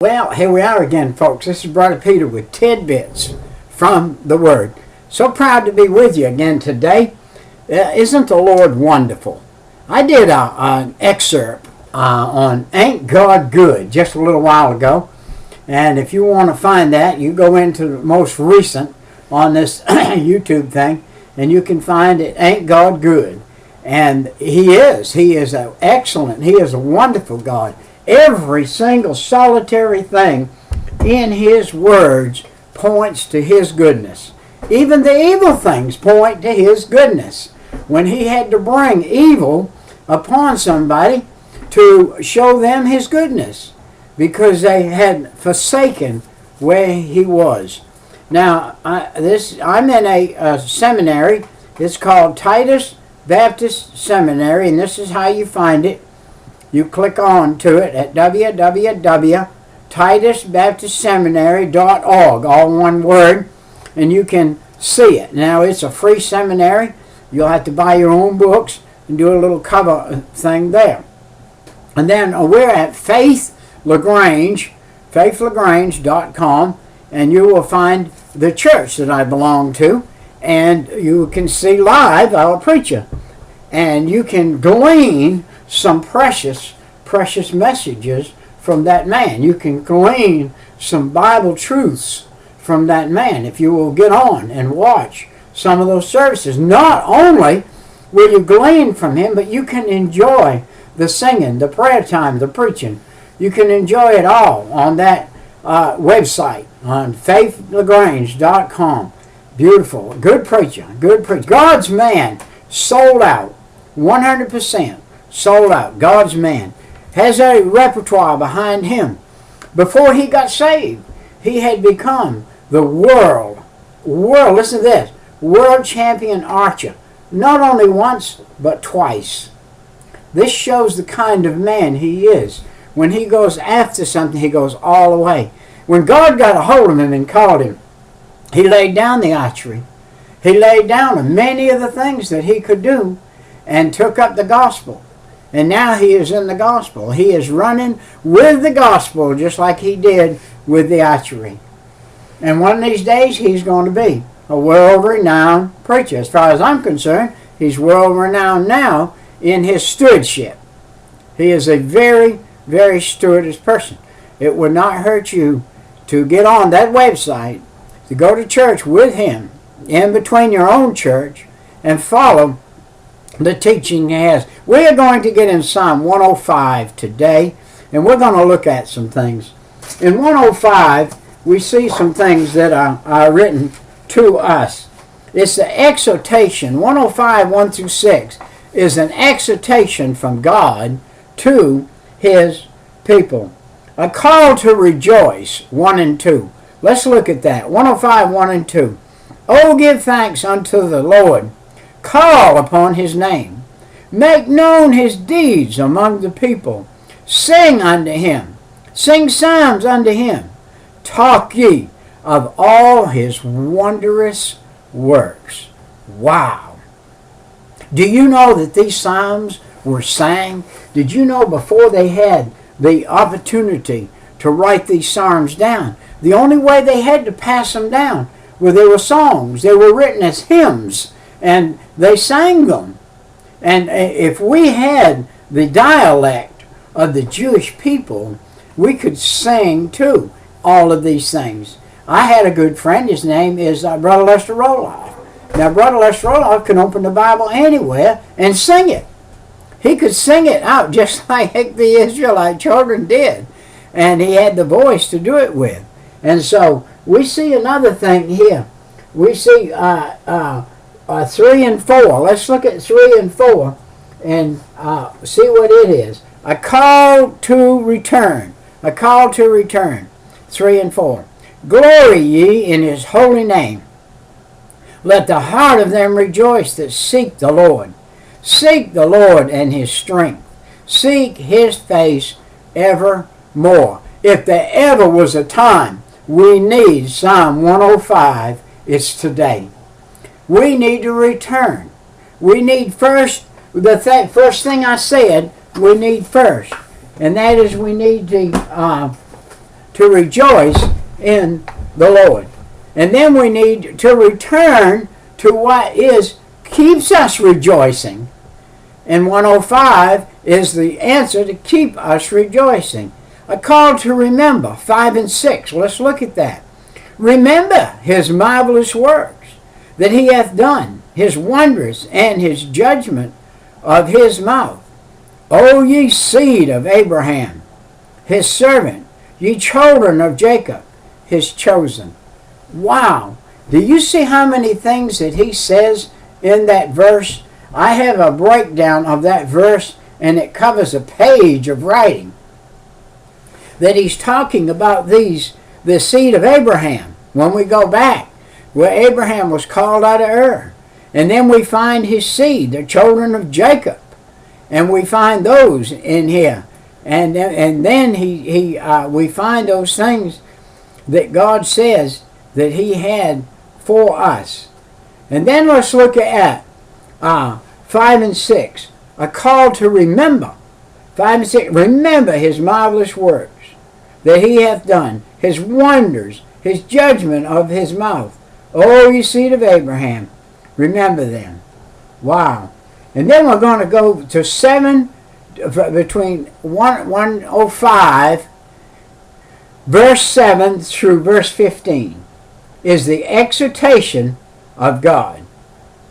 Well, here we are again, folks. This is Brother Peter with tidbits from the Word. So proud to be with you again today. Isn't the Lord wonderful? I did an excerpt on Ain't God Good just a little while ago. And if you want to find that, you go into the most recent on this YouTube thing, and you can find it, Ain't God Good? And He is excellent. He is a wonderful God. Every single solitary thing in His words points to His goodness. Even the evil things point to His goodness. When He had to bring evil upon somebody to show them His goodness, because they had forsaken where He was. Now, I'm in a seminary. It's called Titus Baptist Seminary, and this is how you find it. You click on to it at www.titusbaptistseminary.org, all one word, and you can see it. Now, it's a free seminary. You'll have to buy your own books and do a little cover thing there. And then we're at faithlagrange.com, and you will find the church that I belong to, and you can see live our preacher. And you can glean some precious messages from that man. You can glean some Bible truths from that man if you will get on and watch some of those services. Not only will you glean from him, but you can enjoy the singing, the prayer time, the preaching. You can enjoy it all on that website on faithlagrange.com. Beautiful. Good preacher. God's man, sold out. 100% sold out. God's man has a repertoire behind him. Before he got saved, he had become the world, listen to this, world champion archer. Not only once, but twice. This shows the kind of man he is. When he goes after something, he goes all the way. When God got a hold of him and called him, he laid down the archery. He laid down many of the things that he could do and took up the gospel. And now he is in the gospel. He is running with the gospel just like he did with the archery. And one of these days he's going to be a world-renowned preacher. As far as I'm concerned, he's world-renowned now in his stewardship. He is a very, very stewardess person. It would not hurt you to get on that website, to go to church with him, in between your own church, and follow the teaching he has. We are going to get in Psalm 105 today, and we're going to look at some things. In 105, we see some things that are written to us. It's the exhortation. 105, 1 through 6 is an exhortation from God to His people. A call to rejoice, 1 and 2. Let's look at that. 105, 1 and 2. Oh, give thanks unto the Lord. Call upon His name. Make known His deeds among the people. Sing unto Him. Sing psalms unto Him. Talk ye of all His wondrous works. Wow. Do you know that these psalms were sang? Did you know before they had the opportunity to write these psalms down, the only way they had to pass them down were they were songs. They were written as hymns, and they sang them. And if we had the dialect of the Jewish people, we could sing too all of these things. I had a good friend. His name is Brother Lester Roloff. Now, Brother Lester Roloff can open the Bible anywhere and sing it. He could sing it out just like the Israelite children did. And he had the voice to do it with. And so we see another thing here. We see 3 and 4. Let's look at 3 and 4 and see what it is. A call to return. A call to return. 3 and 4. Glory ye in His holy name. Let the heart of them rejoice that seek the Lord. Seek the Lord and His strength. Seek His face evermore. If there ever was a time we need Psalm 105, it's today. We need to return. We need first, first thing I said, we need first. And that is we need to to rejoice in the Lord. And then we need to return to what keeps us rejoicing. And 105 is the answer to keep us rejoicing. A call to remember, 5 and 6. Let's look at that. Remember his marvelous works that he hath done, his wonders and his judgment of his mouth. O ye seed of Abraham, his servant, ye children of Jacob, his chosen. Wow. Do you see how many things that he says in that verse? I have a breakdown of that verse, and it covers a page of writing. That he's talking about the seed of Abraham. When we go back, where Abraham was called out of Ur. And then we find his seed, the children of Jacob. And we find those in here. And then we find those things that God says that he had for us. And then let's look at 5 and 6. A call to remember. 5 and 6. Remember his marvelous works that he hath done, his wonders, his judgment of his mouth. O ye seed of Abraham, remember them. Wow. And then we're going to go to 7, between 105, verse 7 through verse 15, is the exhortation of God.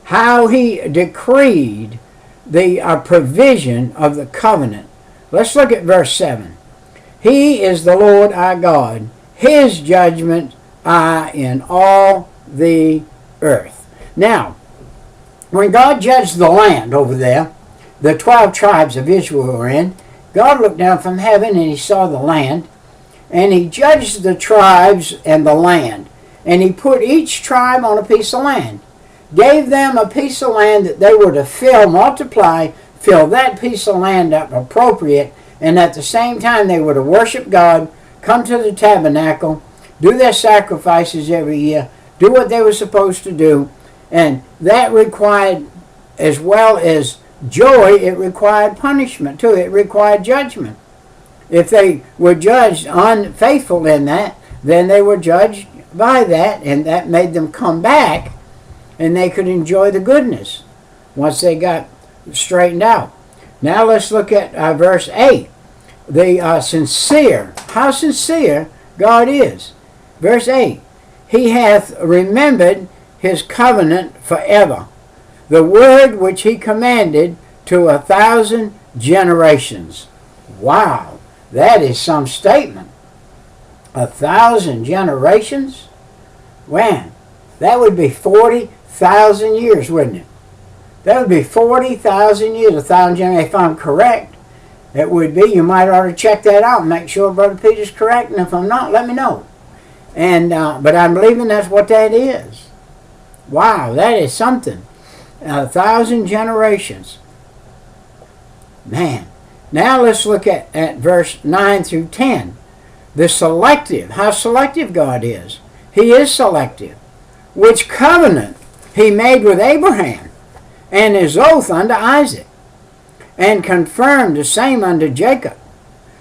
How he decreed the provision of the covenant. Let's look at verse 7. He is the Lord our God. His judgments are in all the earth. Now, when God judged the land over there, the 12 tribes of Israel were in, God looked down from heaven and he saw the land, and he judged the tribes and the land. And he put each tribe on a piece of land, gave them a piece of land that they were to fill, multiply, fill that piece of land up appropriate, and at the same time they were to worship God, come to the tabernacle, do their sacrifices every year, do what they were supposed to do. And that required, as well as joy, it required punishment too. It required judgment. If they were judged unfaithful in that, then they were judged by that, and that made them come back, and they could enjoy the goodness once they got straightened out. Now let's look at verse 8. The sincere, how sincere God is. Verse 8. He hath remembered his covenant forever, the word which he commanded to 1,000 generations. Wow, that is some statement. 1,000 generations? Man, that would be 40,000 years, wouldn't it? That would be 40,000 years, 1,000 generations, if I'm correct. It would be. You might ought to check that out and make sure Brother Peter's correct, and if I'm not, let me know. And but I'm believing that's what that is. Wow, that is something. 1,000 generations. Man. Now let's look at verse 9 through 10. The selective, how selective God is. He is selective. Which covenant he made with Abraham, and his oath unto Isaac, and confirmed the same unto Jacob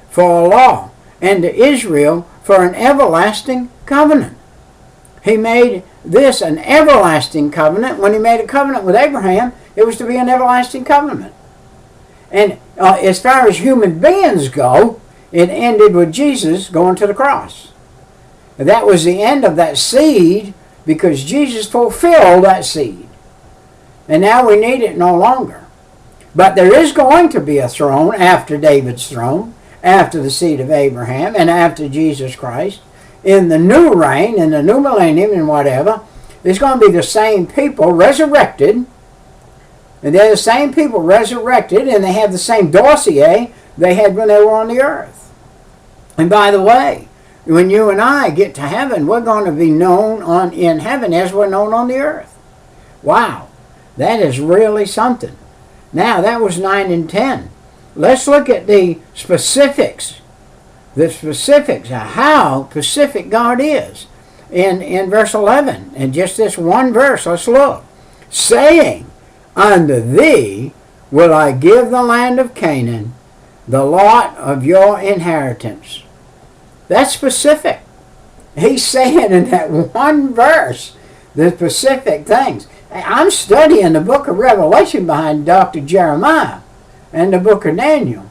for a law, and to Israel for an everlasting covenant. He made this an everlasting covenant. When he made a covenant with Abraham, it was to be an everlasting covenant. And as far as human beings go, it ended with Jesus going to the cross. That was the end of that seed, because Jesus fulfilled that seed. And now we need it no longer. But there is going to be a throne after David's throne, after the seed of Abraham, and after Jesus Christ. In the new reign, in the new millennium, and whatever, there's going to be the same people resurrected. And they're the same people resurrected, and they have the same dossier they had when they were on the earth. And by the way, when you and I get to heaven, we're going to be known in heaven as we're known on the earth. Wow, that is really something. Now, that was 9 and 10. Let's look at the specifics. The specifics of how specific God is. In verse 11, and just this one verse, let's look. Saying, unto thee will I give the land of Canaan, the lot of your inheritance. That's specific. He's saying in that one verse the specific things. I'm studying the book of Revelation behind Dr. Jeremiah and the book of Daniel.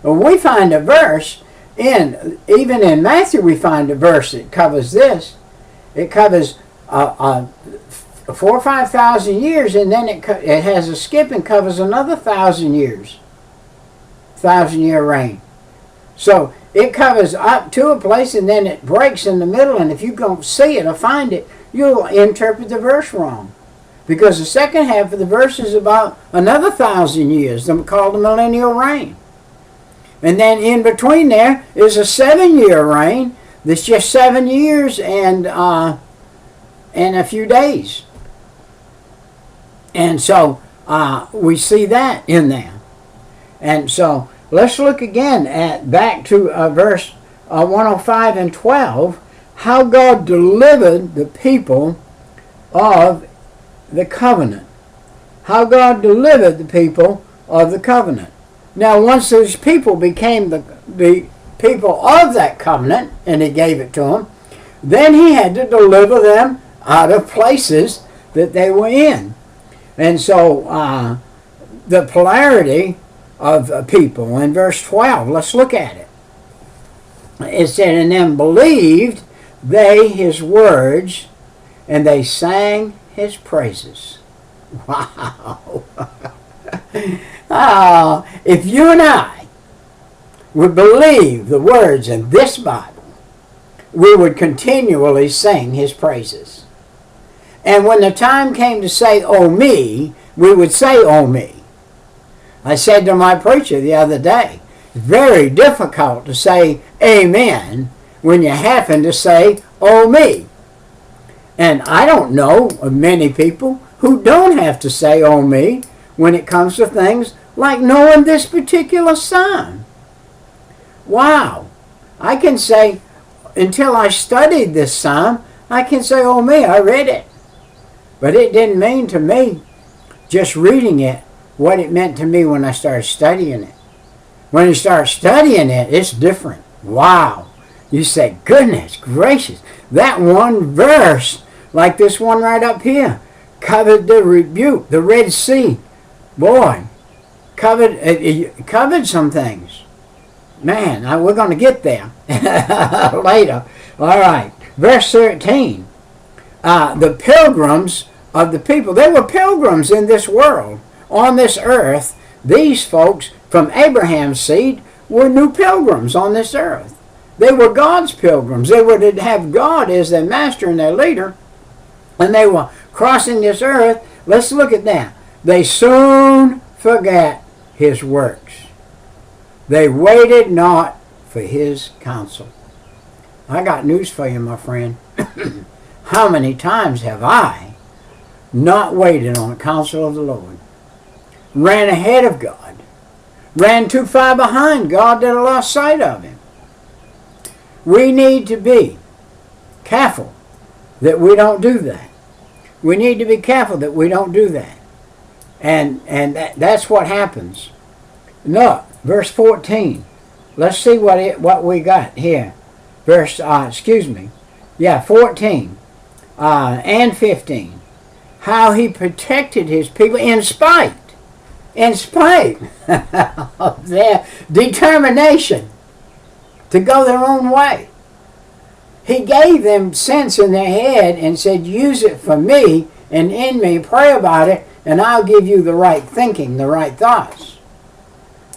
Well, we find a verse even in Matthew, we find a verse that covers this. It covers 4,000 or 5,000 years, and then it has a skip and covers another 1,000 years. 1,000-year reign. So it covers up to a place, and then it breaks in the middle, and if you don't see it or find it, you'll interpret the verse wrong. Because the second half of the verse is about another 1,000 years, called the millennial reign. And then in between there is a 7-year reign that's just 7 years and a few days. And so we see that in there. And so let's look again back to verse 105 and 12, how God delivered the people of the covenant. How God delivered the people of the covenant. Now, once those people became the people of that covenant, and he gave it to them, then he had to deliver them out of places that they were in. And so the polarity of people in verse 12, let's look at it. It said, and then believed they his words, and they sang his praises. Wow. Oh, if you and I would believe the words in this Bible, we would continually sing his praises. And when the time came to say, oh me, we would say, oh me. I said to my preacher the other day, it's very difficult to say amen when you happen to say, oh me. And I don't know of many people who don't have to say, oh me, when it comes to things like knowing this particular psalm. Wow. I can say, until I studied this psalm, I can say, oh me, I read it. But it didn't mean to me, just reading it, what it meant to me when I started studying it. When you start studying it, it's different. Wow. You say, goodness gracious, that one verse, like this one right up here, covered the rebuke, the Red Sea. Boy, covered some things. Man, we're going to get there later. All right, verse 13. The pilgrims of the people, they were pilgrims in this world, on this earth. These folks from Abraham's seed were new pilgrims on this earth. They were God's pilgrims. They were to have God as their master and their leader, and they were crossing this earth. Let's look at that. They soon forgot his works. They waited not for his counsel. I got news for you, my friend. How many times have I not waited on the counsel of the Lord? Ran ahead of God. Ran too far behind God that I lost sight of him. We need to be careful that we don't do that. We need to be careful that we don't do that. And that's what happens. Look, verse 14. Let's see what we got here. Verse, 14 and 15. How he protected his people in spite of their determination to go their own way. He gave them sense in their head and said, use it for me and in me, pray about it, and I'll give you the right thinking, the right thoughts.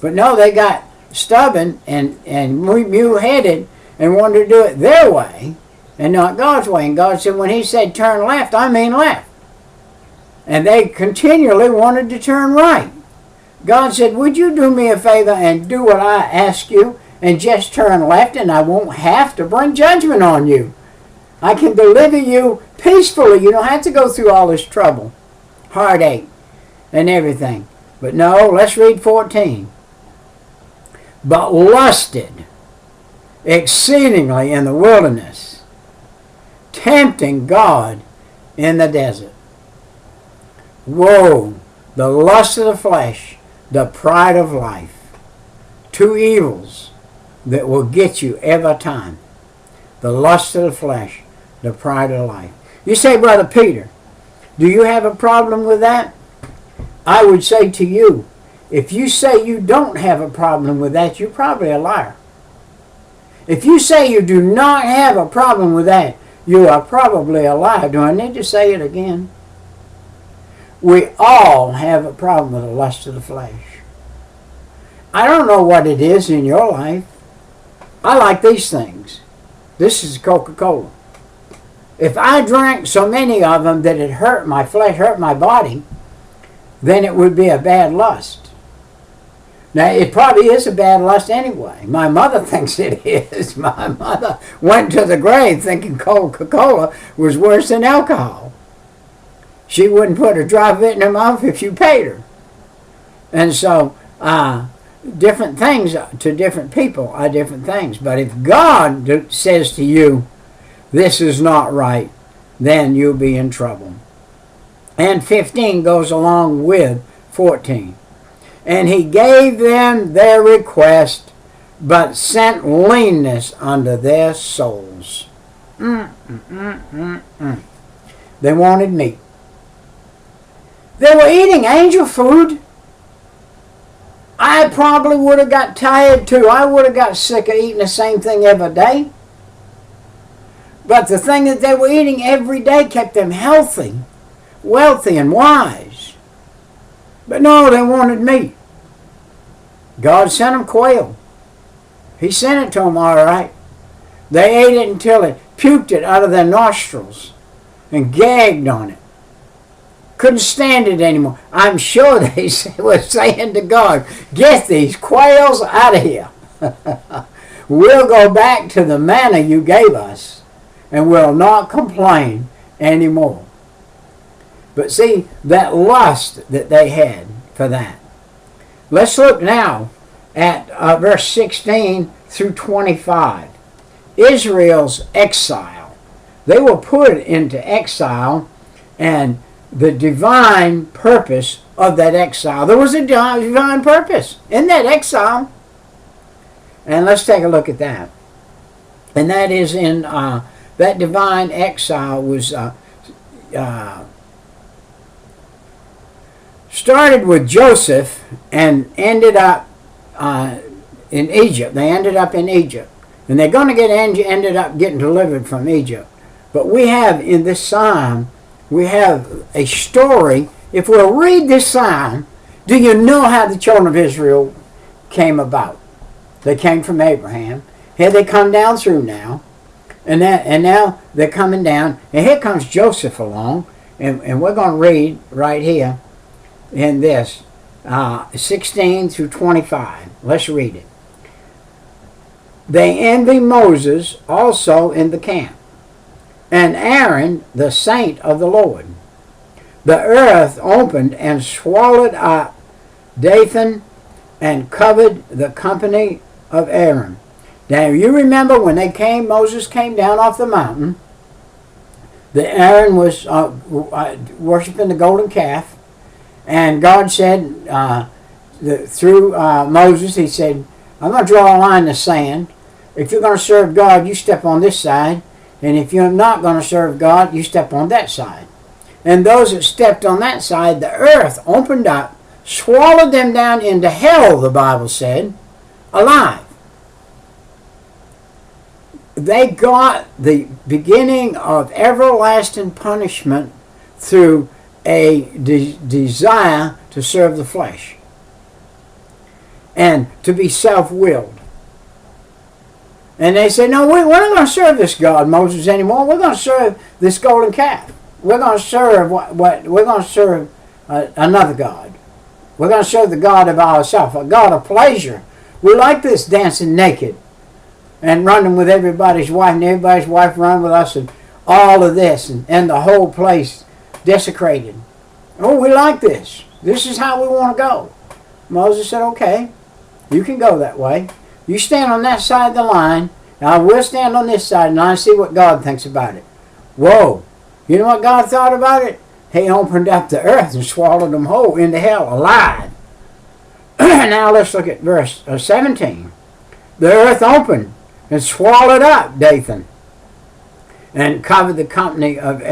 But no, they got stubborn and mule-headed and wanted to do it their way and not God's way. And God said, when he said turn left, I mean left. And they continually wanted to turn right. God said, would you do me a favor and do what I ask you and just turn left, and I won't have to bring judgment on you. I can deliver you peacefully. You don't have to go through all this trouble, heartache, and everything. But no, let's read 14. But lusted exceedingly in the wilderness, tempting God in the desert. Woe, the lust of the flesh, the pride of life. Two evils that will get you every time. the lust of the flesh, the pride of life. You say, Brother Peter, do you have a problem with that? I would say to you, if you say you don't have a problem with that, you're probably a liar. If you say you do not have a problem with that, you are probably a liar. Do I need to say it again? We all have a problem with the lust of the flesh. I don't know what it is in your life. I like these things. This is Coca-Cola. If I drank so many of them that it hurt my flesh, hurt my body, then it would be a bad lust. Now, it probably is a bad lust anyway. My mother thinks it is. My mother went to the grave thinking Coca-Cola was worse than alcohol. She wouldn't put a drop of it in her mouth if you paid her. And so, different things to different people are different things. But if God says to you, this is not right, then you'll be in trouble. And 15 goes along with 14. And he gave them their request, but sent leanness unto their souls. They wanted meat. They were eating angel food. I probably would have got tired too. I would have got sick of eating the same thing every day. But the thing that they were eating every day kept them healthy, wealthy, and wise. But no, they wanted meat. God sent them quail. He sent it to them all right. They ate it until it puked it out of their nostrils and gagged on it. Couldn't stand it anymore. I'm sure they were saying to God, get these quails out of here. We'll go back to the manna you gave us and we'll not complain anymore. But see, that lust that they had for that. Let's look now at verse 16 through 25. Israel's exile. They were put into exile, and the divine purpose of that exile. There was a divine purpose in that exile. And let's take a look at that. And that is in that divine exile was started with Joseph and ended up in Egypt. They ended up in Egypt. And they're going to ended up getting delivered from Egypt. But we have in this psalm, we have a story. If we'll read this psalm, do you know how the children of Israel came about? They came from Abraham. Here they come down through now. And now they're coming down. And here comes Joseph along. And we're going to read right here in this 16 through 25. Let's read it. They envy Moses also in the camp, and Aaron the saint of the Lord. The earth opened and swallowed up Dathan and covered the company of Aaron. Now you remember when Moses came down off the mountain, that Aaron was worshiping the golden calf. And God said, through Moses, he said, I'm going to draw a line in the sand. If you're going to serve God, you step on this side. And if you're not going to serve God, you step on that side. And those that stepped on that side, the earth opened up, swallowed them down into hell, the Bible said, alive. They got the beginning of everlasting punishment through a desire to serve the flesh and to be self-willed. And they said, no, we're not going to serve this God, Moses, anymore. We're going to serve this golden calf. We're going to serve we're going to serve another God. We're going to serve the God of ourselves, a God of pleasure. We like this dancing naked and running with everybody's wife, and everybody's wife run with us, and all of this, and the whole place desecrated. Oh, we like this. This is how we want to go. Moses said, okay, you can go that way. You stand on that side of the line, and I will stand on this side, and I see what God thinks about it. Whoa. You know what God thought about it? He opened up the earth and swallowed them whole into hell, alive. Now let's look at verse 17. The earth opened and swallowed up Dathan and covered the company of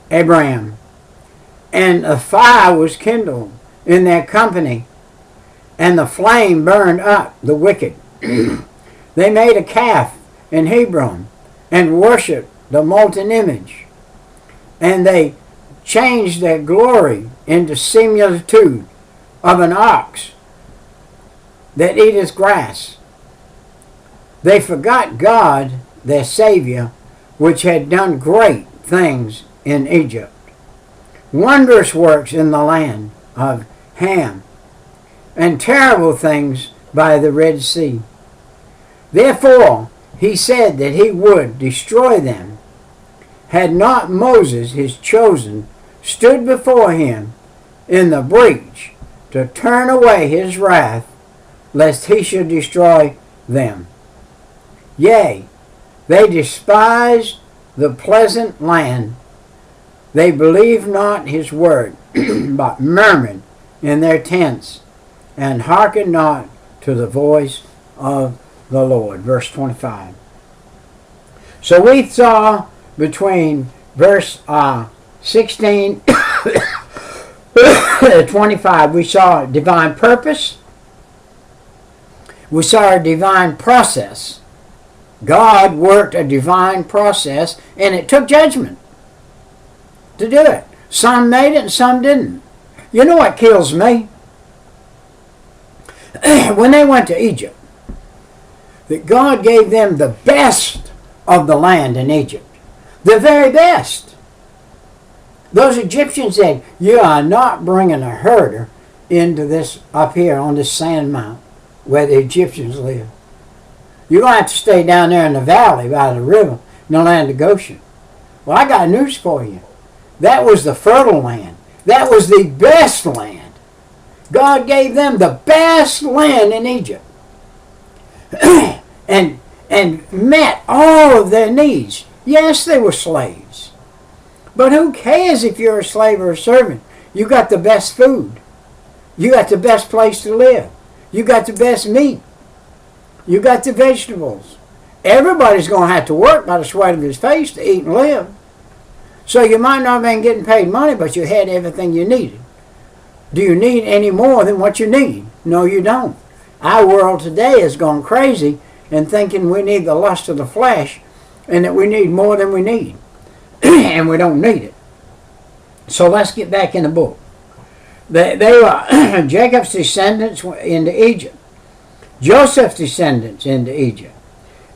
Abraham. And a fire was kindled in their company, and the flame burned up the wicked. They made a calf in Hebron and worshipped the molten image. And they changed their glory into similitude of an ox that eateth grass. They forgot God, their Savior, which had done great things in Egypt, wondrous works in the land of Ham, and terrible things by the Red Sea. Therefore he said that he would destroy them, had not Moses, his chosen, stood before him in the breach to turn away his wrath, lest he should destroy them. Yea, they despised the pleasant land. They believed not his word, but murmured in their tents, and hearkened not to the voice of the Lord. Verse 25. So we saw between verse 16 25, we saw divine purpose. We saw a divine process. God worked a divine process, and it took judgment to do it. Some made it and some didn't. You know what kills me? When they went to Egypt, that God gave them the best of the land in Egypt. The very best. Those Egyptians said, you are not bringing a herder into this up here on this sand mountain where the Egyptians live. You're going to have to stay down there in the valley by the river in the land of Goshen. Well, I got news for you. That was the fertile land. That was the best land. God gave them the best land in Egypt. and met all of their needs. Yes, they were slaves. But who cares if you're a slave or a servant? You got the best food. You got the best place to live. You got the best meat. You got the vegetables. Everybody's going to have to work by the sweat of his face to eat and live. So you might not have been getting paid money, but you had everything you needed. Do you need any more than what you need? No, you don't. Our world today has gone crazy and thinking we need the lust of the flesh and that we need more than we need. And we don't need it. So let's get back in the book. They were Jacob's descendants into Egypt. Joseph's descendants into Egypt.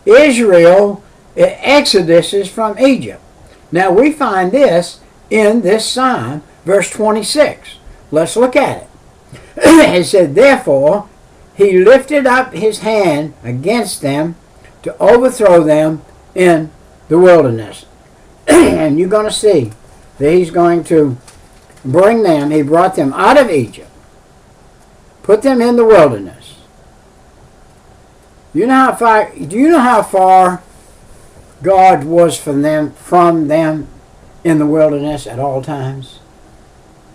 Israel, Exodus is from Egypt. Now we find this in this Psalm, verse 26. Let's look at it. It said, therefore, he lifted up his hand against them to overthrow them in the wilderness. And you're going to see that he's going to bring them, he brought them out of Egypt, put them in the wilderness. Do you know how far God was from them in the wilderness at all times?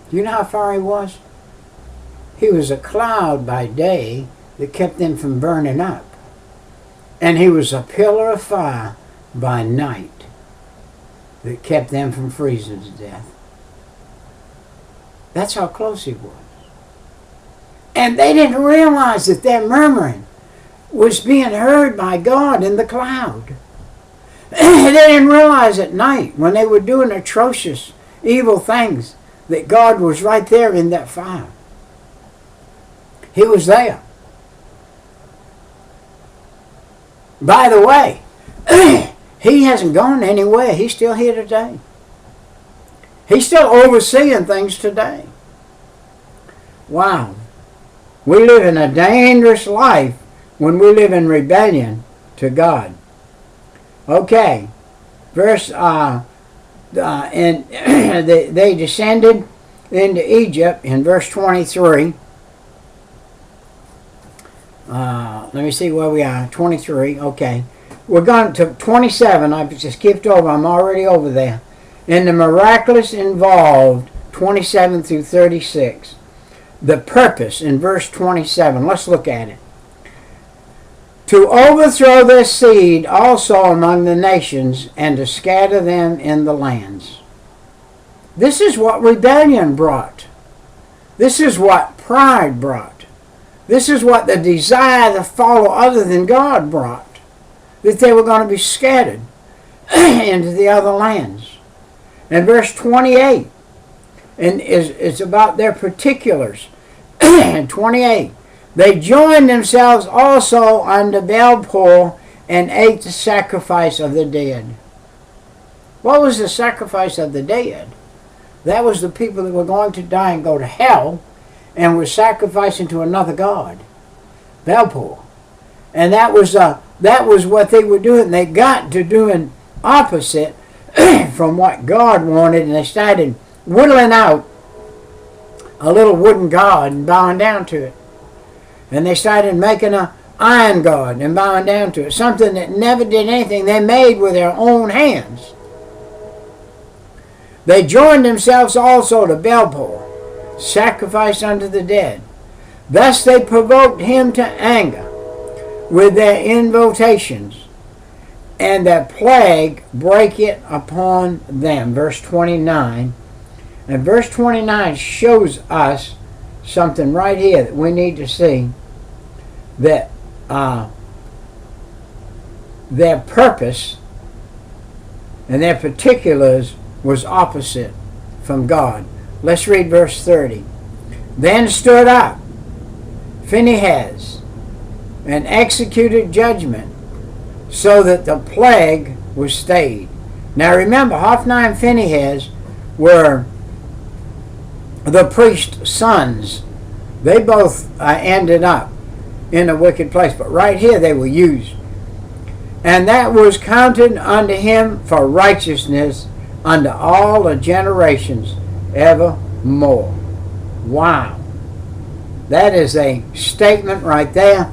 Do you know how far he was? He was a cloud by day that kept them from burning up. And he was a pillar of fire by night that kept them from freezing to death. That's how close he was. And they didn't realize that their murmuring was being heard by God in the cloud. They didn't realize at night when they were doing atrocious, evil things that God was right there in that fire. He was there. By the way, he hasn't gone anywhere. He's still here today. He's still overseeing things today. Wow. We live in a dangerous life when we live in rebellion to God. Okay. Verse, and they descended into Egypt in verse 23. Let me see where we are. 23. Okay. We're going to 27. I've just skipped over. I'm already over there. And the miraculous involved 27 through 36. The purpose in verse 27. Let's look at it. to overthrow their seed also among the nations, and to scatter them in the lands. This is what rebellion brought. This is what pride brought. This is what the desire to follow other than God brought. That they were going to be scattered into the other lands. And verse 28, and it's about their particulars. In 28, they joined themselves also unto Baal and ate the sacrifice of the dead. What was the sacrifice of the dead? That was the people that were going to die and go to hell and were sacrificing to another god, Baal. And that was what they were doing. They got to doing opposite from what God wanted, and they started whittling out a little wooden god and bowing down to it. And they started making an iron god and bowing down to it. Something that never did anything. They made with their own hands. They joined themselves also to Baal, sacrificed unto the dead. Thus they provoked him to anger with their invocations, and that plague break it upon them. Verse 29. And verse 29 shows us something right here that we need to see, that their purpose and their particulars was opposite from God. Let's read verse 30. Then stood up Phinehas and executed judgment, so that the plague was stayed. Now remember, Hophni and Phinehas were the priest's sons. They both ended up in a wicked place, but right here they were used. And that was counted unto him for righteousness unto all the generations evermore. Wow. That is a statement right there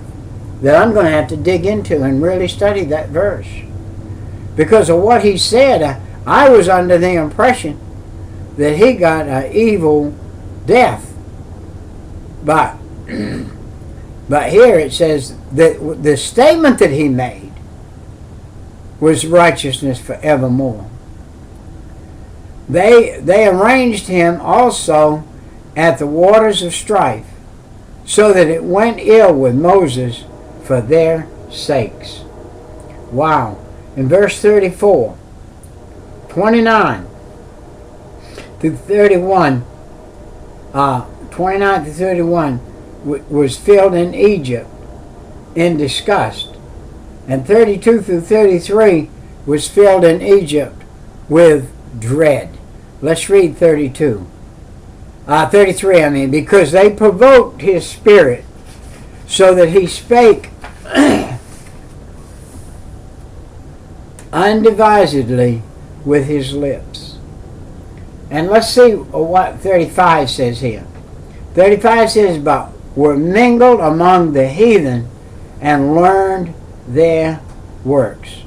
that I'm going to have to dig into and really study that verse. Because of what he said, I was under the impression that he got an evil death. But here it says that the statement that he made was righteousness forevermore. They arranged him also at the waters of strife, so that it went ill with Moses for their sakes. Wow. In verse 34, 29 through 31, 29 to 31 was filled in Egypt in disgust. And 32 through 33 was filled in Egypt with dread. Let's read 32. 33, because they provoked his spirit, so that he spake undivisedly with his lips. And let's see what 35 says here. 35 says, but were mingled among the heathen and learned their works.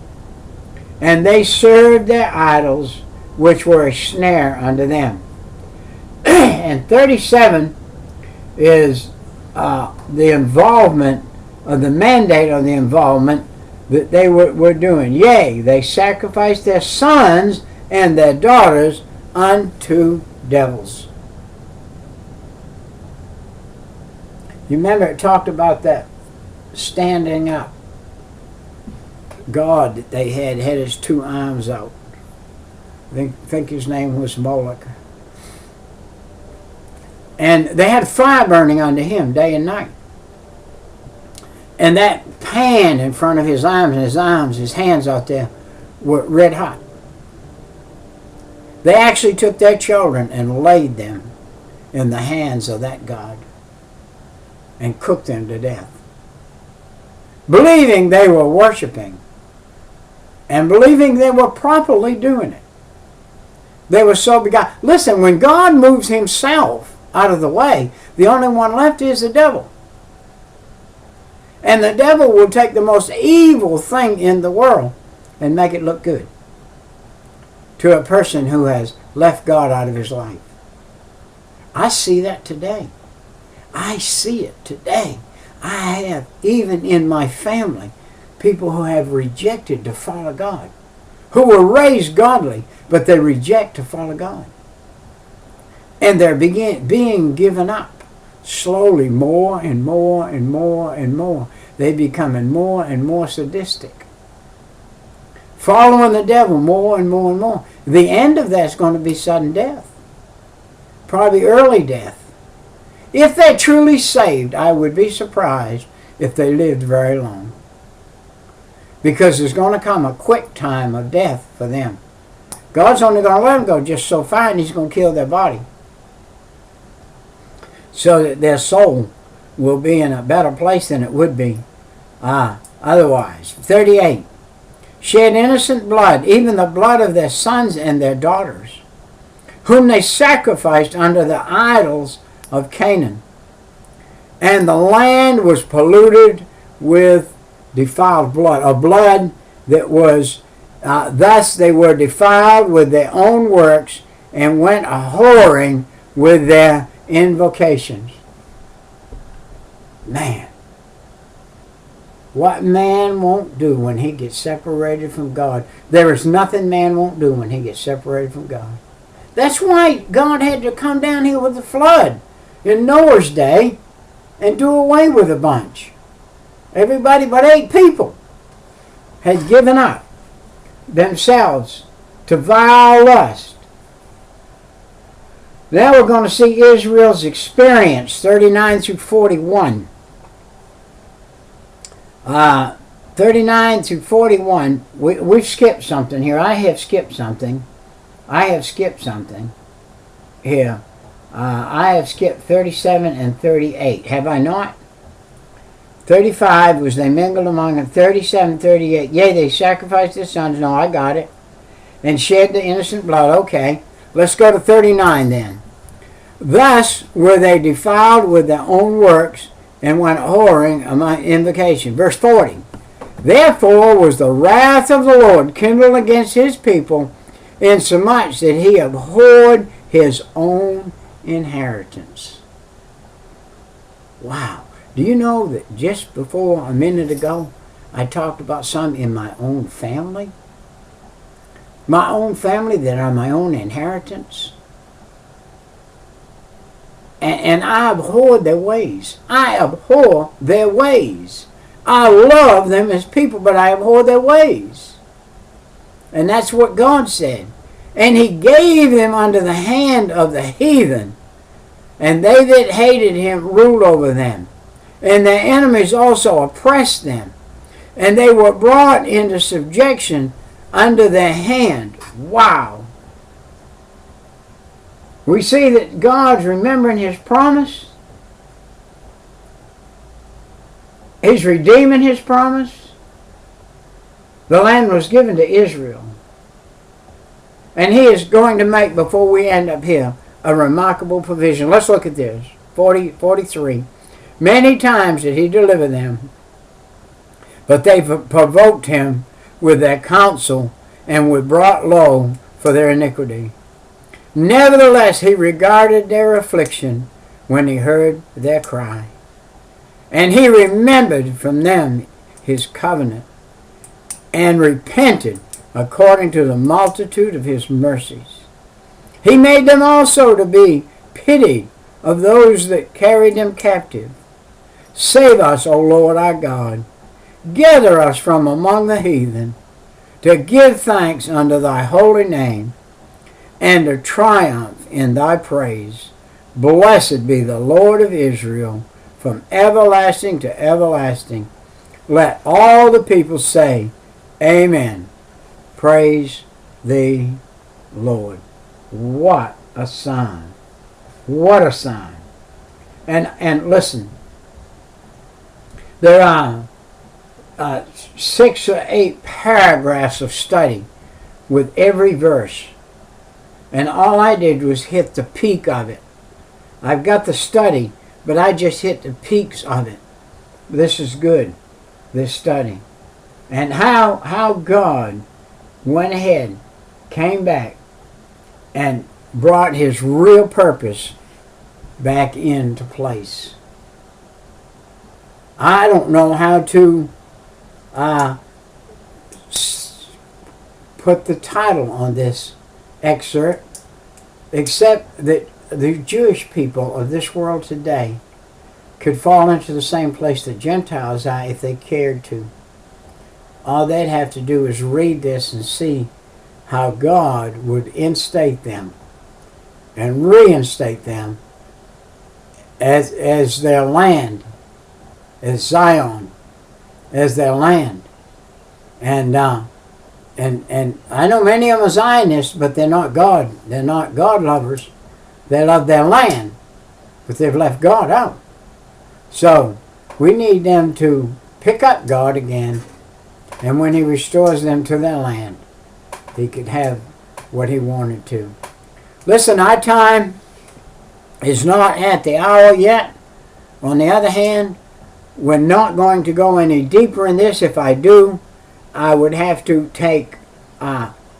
And they served their idols, which were a snare unto them. And 37 is the involvement of the mandate of the involvement that they were doing. Yea, they sacrificed their sons and their daughters unto devils. You remember it talked about that standing up God that they had his two arms out. I think his name was Moloch. And they had fire burning unto him day and night. And that pan in front of his arms, his hands out there, were red hot. They actually took their children and laid them in the hands of that God and cooked them to death, believing they were worshiping and believing they were properly doing it. They were so beguiled. Listen, when God moves himself out of the way, the only one left is the devil. And the devil will take the most evil thing in the world and make it look good to a person who has left God out of his life. I see that today. I see it today. I have, even in my family, people who have rejected to follow God, who were raised godly, but they reject to follow God. And they're being given up slowly, more and more and more and more. They're becoming more and more sadistic, following the devil more and more and more. The end of that's going to be sudden death, probably early death. If they're truly saved, I would be surprised if they lived very long, because there's going to come a quick time of death for them. God's only going to let them go just so far, and He's going to kill their body, so that their soul will be in a better place than it would be otherwise. 38. Shed innocent blood, even the blood of their sons and their daughters, whom they sacrificed unto the idols of Canaan. And the land was polluted with defiled blood, a blood that was, thus they were defiled with their own works, and went a-whoring with their invocations. Man, what man won't do when he gets separated from God. There is nothing man won't do when he gets separated from God. That's why God had to come down here with the flood in Noah's day and do away with a bunch. Everybody but 8 people had given up themselves to vile lust. Now we're going to see Israel's experience, 39 through 41. 39 through 41, we've skipped something here. I have skipped something here. I have skipped 37 and 38. Have I not? 35 was they mingled among them. 37, 38. Yea, they sacrificed their sons. No, I got it. And shed the innocent blood. Okay. Let's go to 39 then. Thus were they defiled with their own works, and went whoring among invocation. Verse 40. Therefore was the wrath of the Lord kindled against His people, insomuch that He abhorred His own inheritance. Wow. Do you know that just before a minute ago, I talked about some in my own family? My own family that are my own inheritance. And I abhor their ways. I abhor their ways. I love them as people, but I abhor their ways. And that's what God said. And He gave them under the hand of the heathen, and they that hated Him ruled over them. And their enemies also oppressed them, and they were brought into subjection under their hand. Wow. We see that God's remembering His promise. He's redeeming His promise. The land was given to Israel. And He is going to make, before we end up here, a remarkable provision. Let's look at this. 43. Many times did He deliver them, but they provoked Him with their counsel, and were brought low for their iniquity. Nevertheless, He regarded their affliction when He heard their cry. And He remembered from them His covenant, and repented according to the multitude of His mercies. He made them also to be pitied of those that carried them captive. Save us, O Lord our God. Gather us from among the heathen, to give thanks unto Thy holy name, and to triumph in Thy praise. Blessed be the Lord of Israel, from everlasting to everlasting. Let all the people say, Amen. Praise Thee, Lord. What a sign. What a sign. And listen, there are 6 or 8 paragraphs of study with every verse. And all I did was hit the peak of it. I've got the study, but I just hit the peaks of it. This is good, this study. And how God went ahead, came back, and brought His real purpose back into place. I don't know how to put the title on this excerpt, except that the Jewish people of this world today could fall into the same place that Gentiles are if they cared to. All they'd have to do is read this and see how God would instate them and reinstate them as their land, as Zion, as their land. And I know many of them are Zionists, but they're not God. They're not God lovers. They love their land, but they've left God out. So we need them to pick up God again, and when He restores them to their land, He could have what He wanted to. Listen, our time is not at the hour yet. On the other hand, we're not going to go any deeper in this. If I do, I would have to take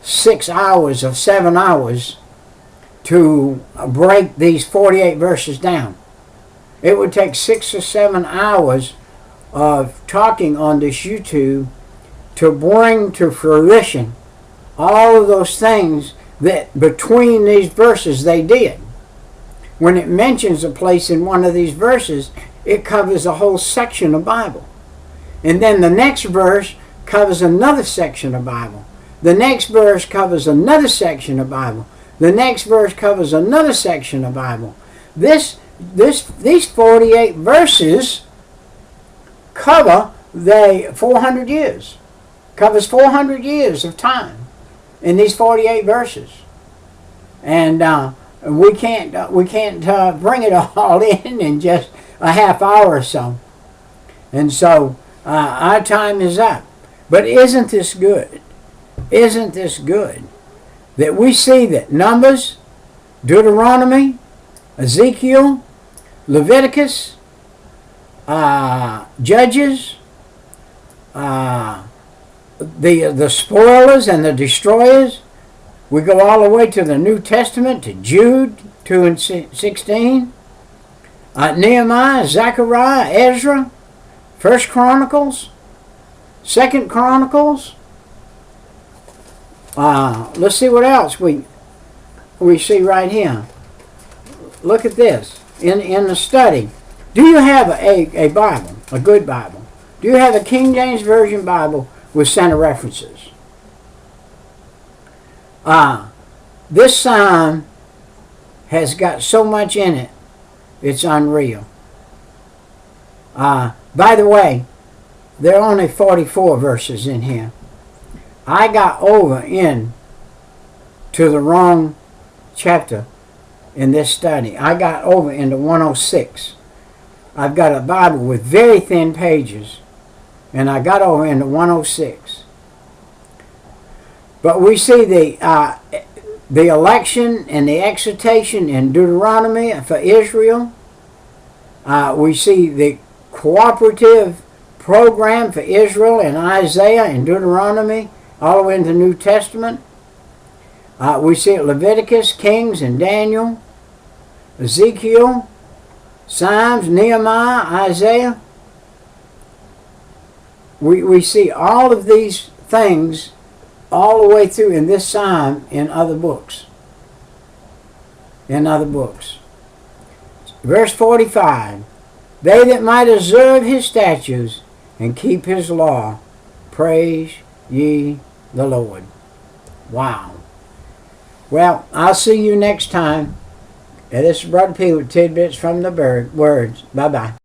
6 hours of 7 hours to break these 48 verses down. It would take 6 or 7 hours of talking on this YouTube to bring to fruition all of those things that between these verses they did. When it mentions a place in one of these verses, it covers a whole section of Bible. And then the next verse covers another section of Bible. The next verse covers another section of Bible. The next verse covers another section of Bible. These 48 verses cover the 400 years. Covers 400 years of time in these 48 verses. And we can't bring it all in just a half hour or so. And so our time is up. But isn't this good? Isn't this good? That we see that Numbers, Deuteronomy, Ezekiel, Leviticus, Judges, the spoilers and the destroyers. We go all the way to the New Testament, to Jude 2 and 16, Nehemiah, Zechariah, Ezra, 1 Chronicles, 2 Chronicles. Let's see what else we see right here. Look at this in the study. Do you have a Bible, a good Bible? Do you have a King James Version Bible with center references? This psalm has got so much in it, it's unreal. By the way, there are only 44 verses in here. I got over in to the wrong chapter in this study. I got over into 106. I've got a Bible with very thin pages, and I got over into 106. But we see the election and the exhortation in Deuteronomy for Israel. We see the cooperative program for Israel in Isaiah and Deuteronomy, all the way into the New Testament. We see it Leviticus, Kings, and Daniel, Ezekiel, Psalms, Nehemiah, Isaiah. We see all of these things all the way through in this psalm in other books. In other books. Verse 45, they that might observe His statutes and keep His law, praise ye the Lord. Wow. Well, I'll see you next time. This is Brother P with Tidbits from the Words. Bye-bye.